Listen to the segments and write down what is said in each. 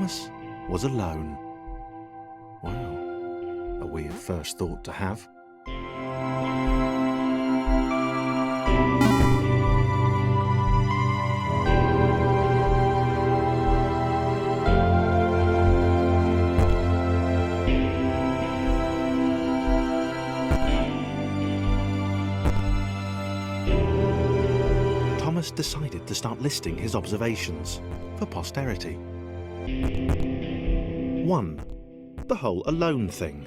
Thomas was alone. Wow, a weird first thought to have. Thomas decided to start listing his observations for posterity. 1. The whole alone thing.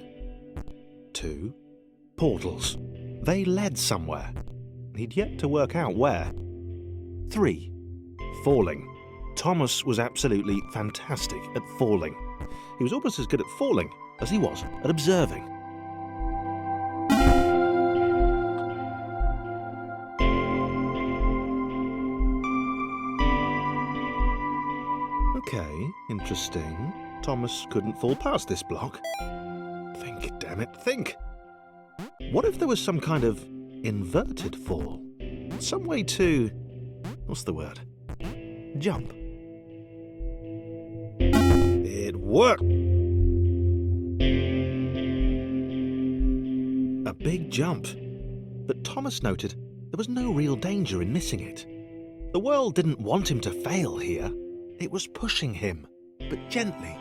2. Portals. They led somewhere. He'd yet to work out where. 3. Falling. Thomas was absolutely fantastic at falling. He was almost as good at falling as he was at observing. Okay, interesting. Thomas couldn't fall past this block. Think, damn it, think! What if there was some kind of inverted fall? Some way to... what's the word? Jump. It worked! A big jump. But Thomas noted there was no real danger in missing it. The world didn't want him to fail here. It was pushing him, but gently.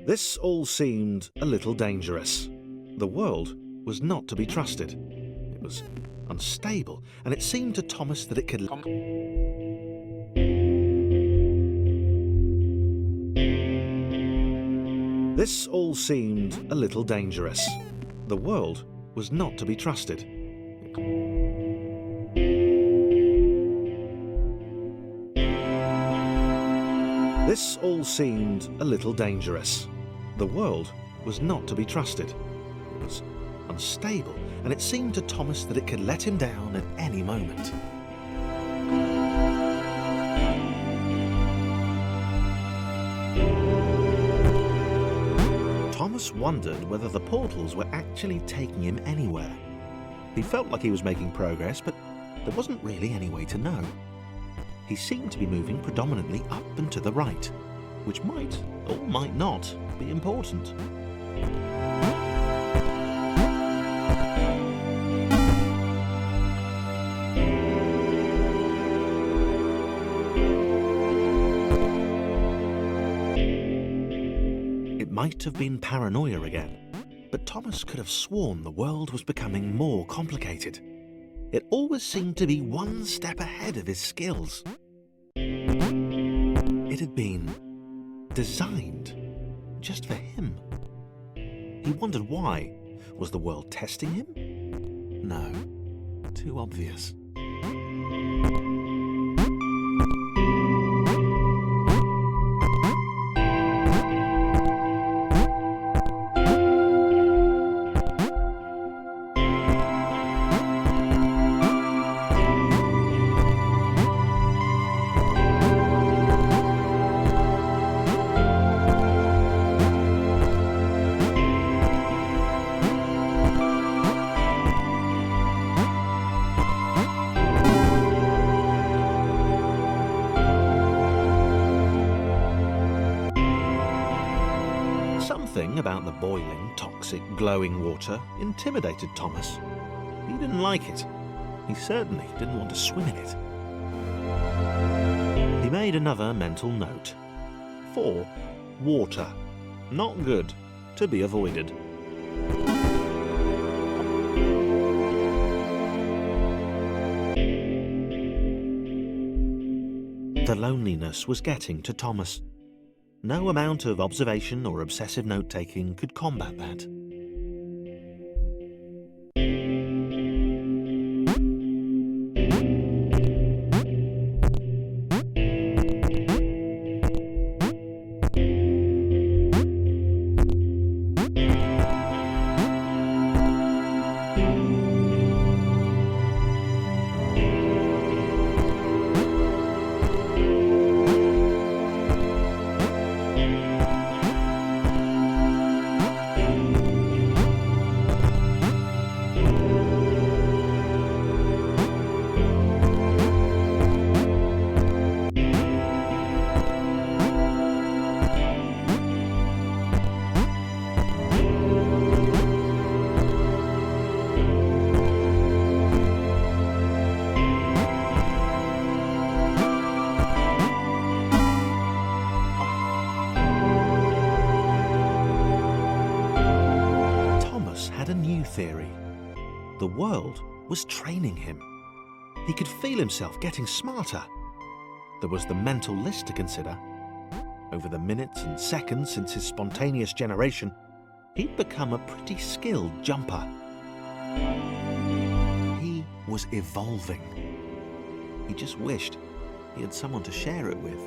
This all seemed a little dangerous. The world was not to be trusted. It was unstable, and it seemed to Thomas that it could... This all seemed a little dangerous. The world was not to be trusted. This all seemed a little dangerous. The world was not to be trusted. It was unstable, and it seemed to Thomas that it could let him down at any moment. Thomas wondered whether the portals were actually taking him anywhere. He felt like he was making progress, but there wasn't really any way to know. He seemed to be moving predominantly up and to the right, which might, or might not, be important. It might have been paranoia again, but Thomas could have sworn the world was becoming more complicated. It always seemed to be one step ahead of his skills. It had been designed just for him. He wondered why. Was the world testing him? No, too obvious. Something about the boiling, toxic, glowing water intimidated Thomas. He didn't like it. He certainly didn't want to swim in it. He made another mental note. 4. Water. Not good. to be avoided. The loneliness was getting to Thomas. No amount of observation or obsessive note-taking could combat that. Had a new theory. The world was training him. He could feel himself getting smarter. There was the mental list to consider. Over the minutes and seconds since his spontaneous generation, he'd become a pretty skilled jumper. He was evolving. He just wished he had someone to share it with.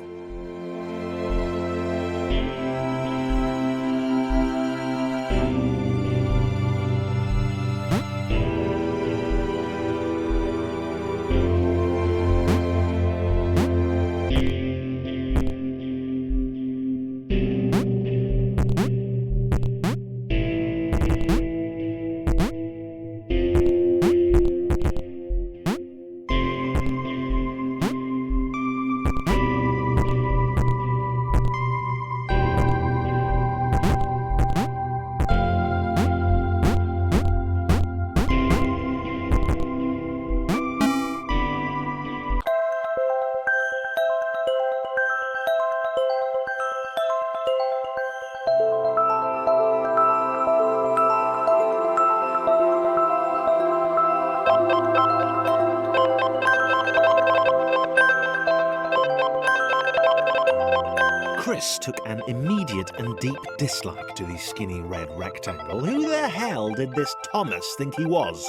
Chris took an immediate and deep dislike to the skinny red rectangle. Who the hell did this Thomas think he was?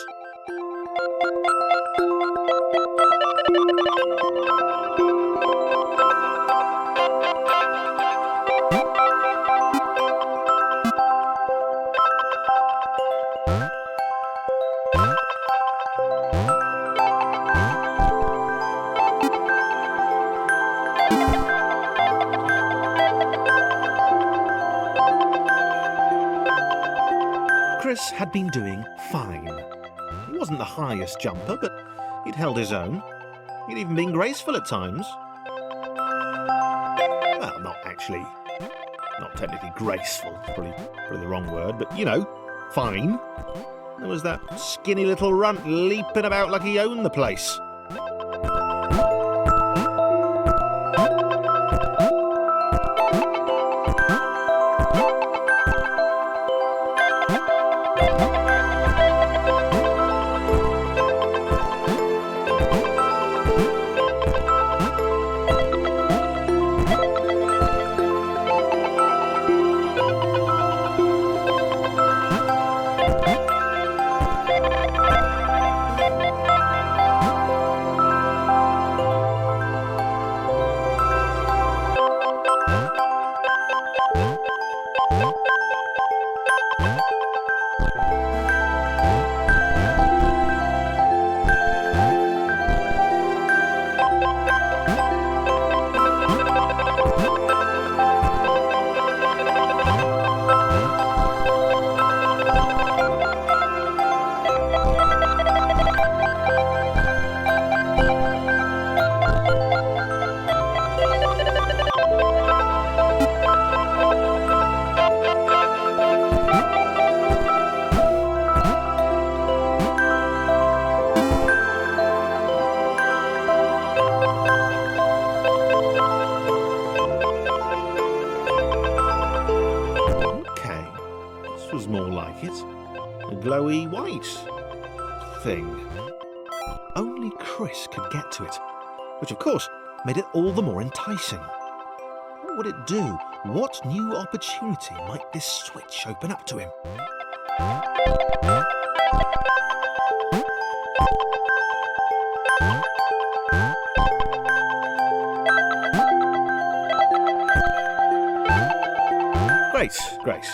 Chris had been doing fine. He wasn't the highest jumper, but he'd held his own. He'd even been graceful at times. Well, not technically graceful, probably the wrong word, but you know, fine. There was that skinny little runt leaping about like he owned the place. was more like it. A glowy white thing. Only Chris could get to it, which of course made it all the more enticing. What would it do? What new opportunity might this switch open up to him? Great.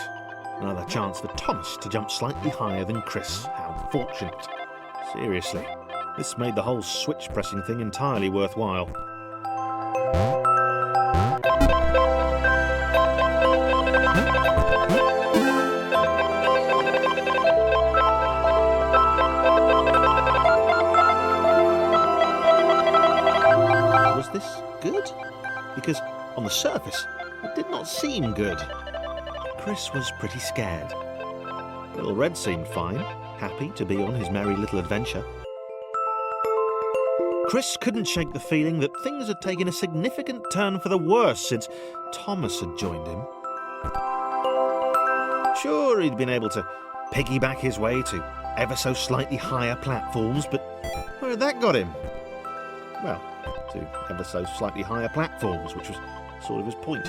Another chance for Thomas to jump slightly higher than Chris. How fortunate. Seriously, this made the whole switch pressing thing entirely worthwhile. Was this good? Because on the surface, it did not seem good. Chris was pretty scared. Little Red seemed fine, happy to be on his merry little adventure. Chris couldn't shake the feeling that things had taken a significant turn for the worse since Thomas had joined him. Sure, he'd been able to piggyback his way to ever so slightly higher platforms, but where had that got him? Well, to ever so slightly higher platforms, which was sort of his point.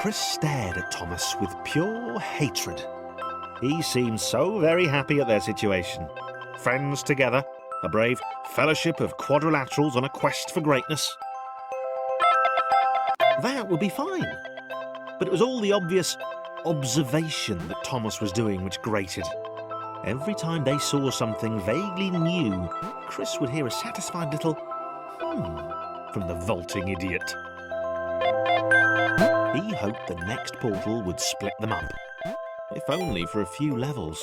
Chris stared at Thomas with pure hatred. He seemed so very happy at their situation. Friends together, a brave fellowship of quadrilaterals on a quest for greatness. That would be fine. But it was all the obvious observation that Thomas was doing which grated. Every time they saw something vaguely new, Chris would hear a satisfied little from the vaulting idiot. He hoped the next portal would split them up, if only for a few levels.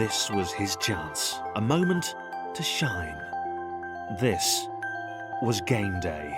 This was his chance, a moment to shine. This was game day.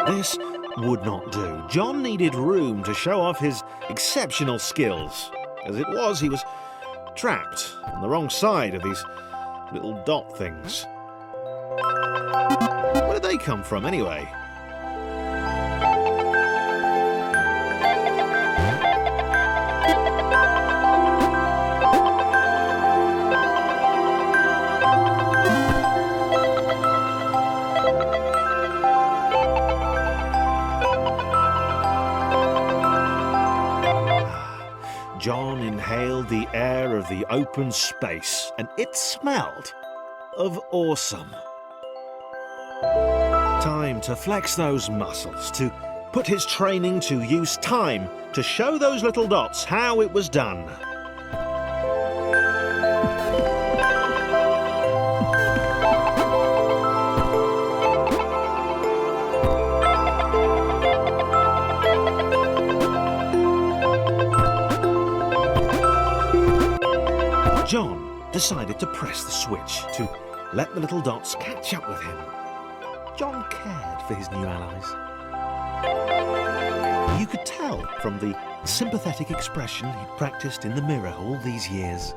This would not do. John needed room to show off his exceptional skills. As it was, he was trapped on the wrong side of these little dot things. Where did they come from, anyway? John inhaled the air of the open space, and it smelled of awesome. Time to flex those muscles, to put his training to use, time to show those little dots how it was done. John decided to press the switch to let the little dots catch up with him. John cared for his new allies. You could tell from the sympathetic expression he'd practiced in the mirror all these years.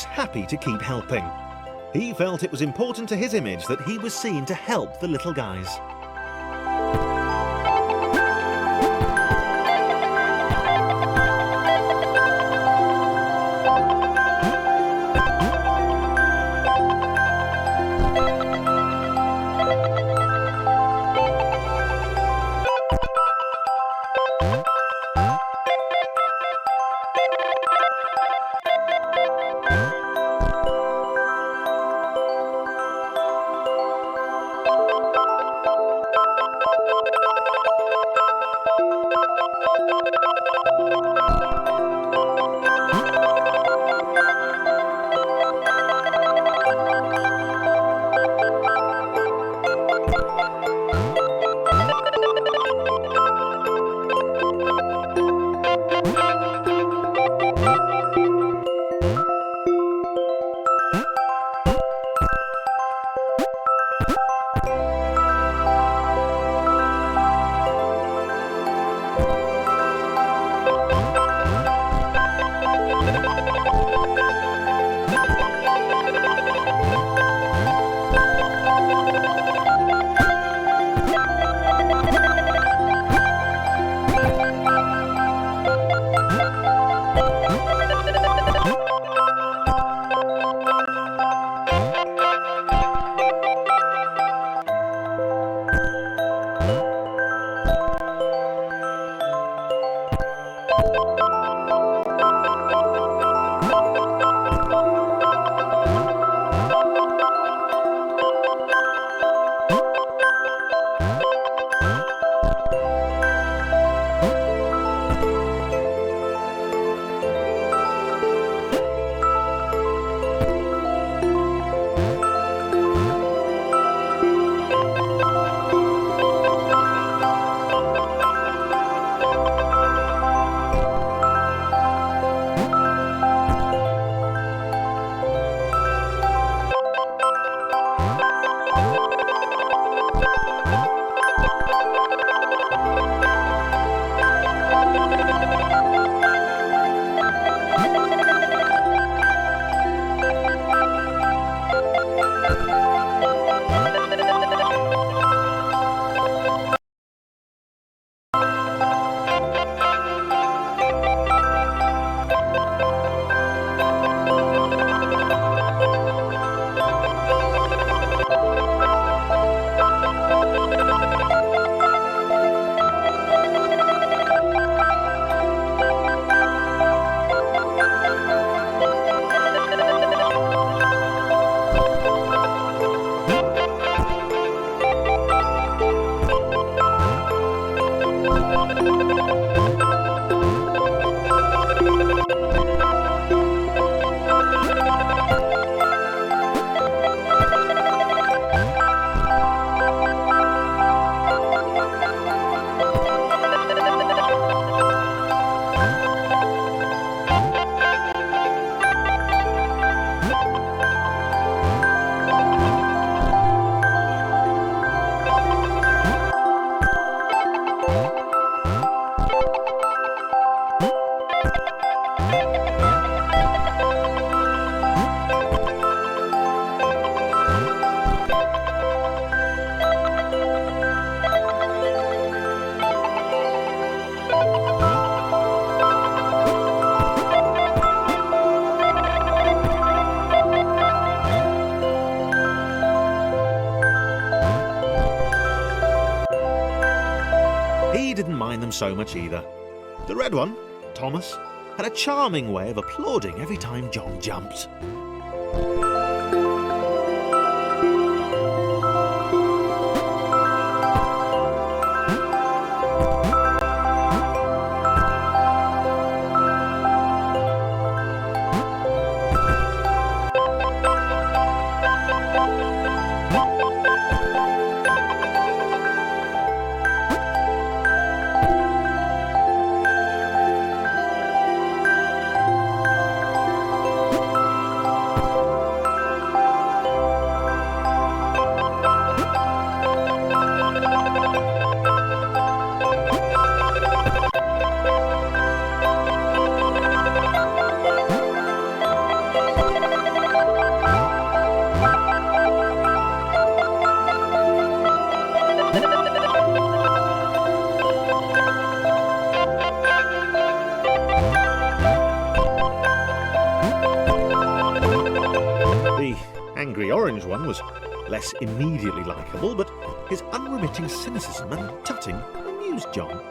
was happy to keep helping. He felt it was important to his image that he was seen to help the little guys. He didn't mind them so much either. The red one, Thomas, had a charming way of applauding every time John jumped. angry orange one was less immediately likeable, but his unremitting cynicism and tutting amused John.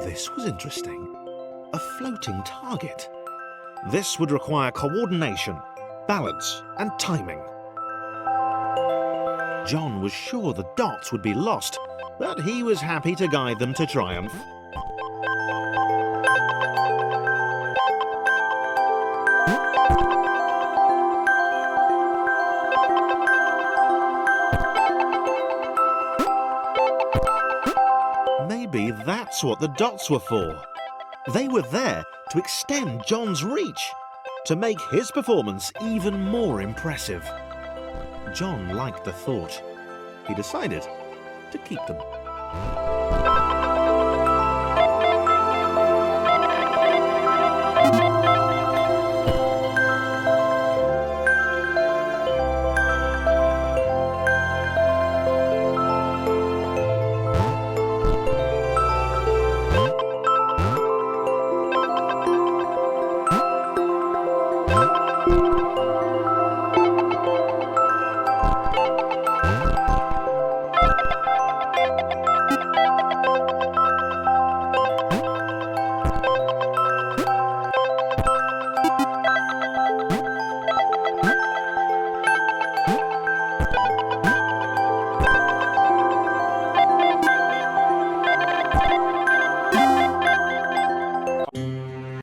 This was interesting. A floating target. This would require coordination, balance, and timing. John was sure the dots would be lost, but he was happy to guide them to triumph. Maybe that's what the dots were for. They were there to extend John's reach, to make his performance even more impressive. John liked the thought. He decided to keep them.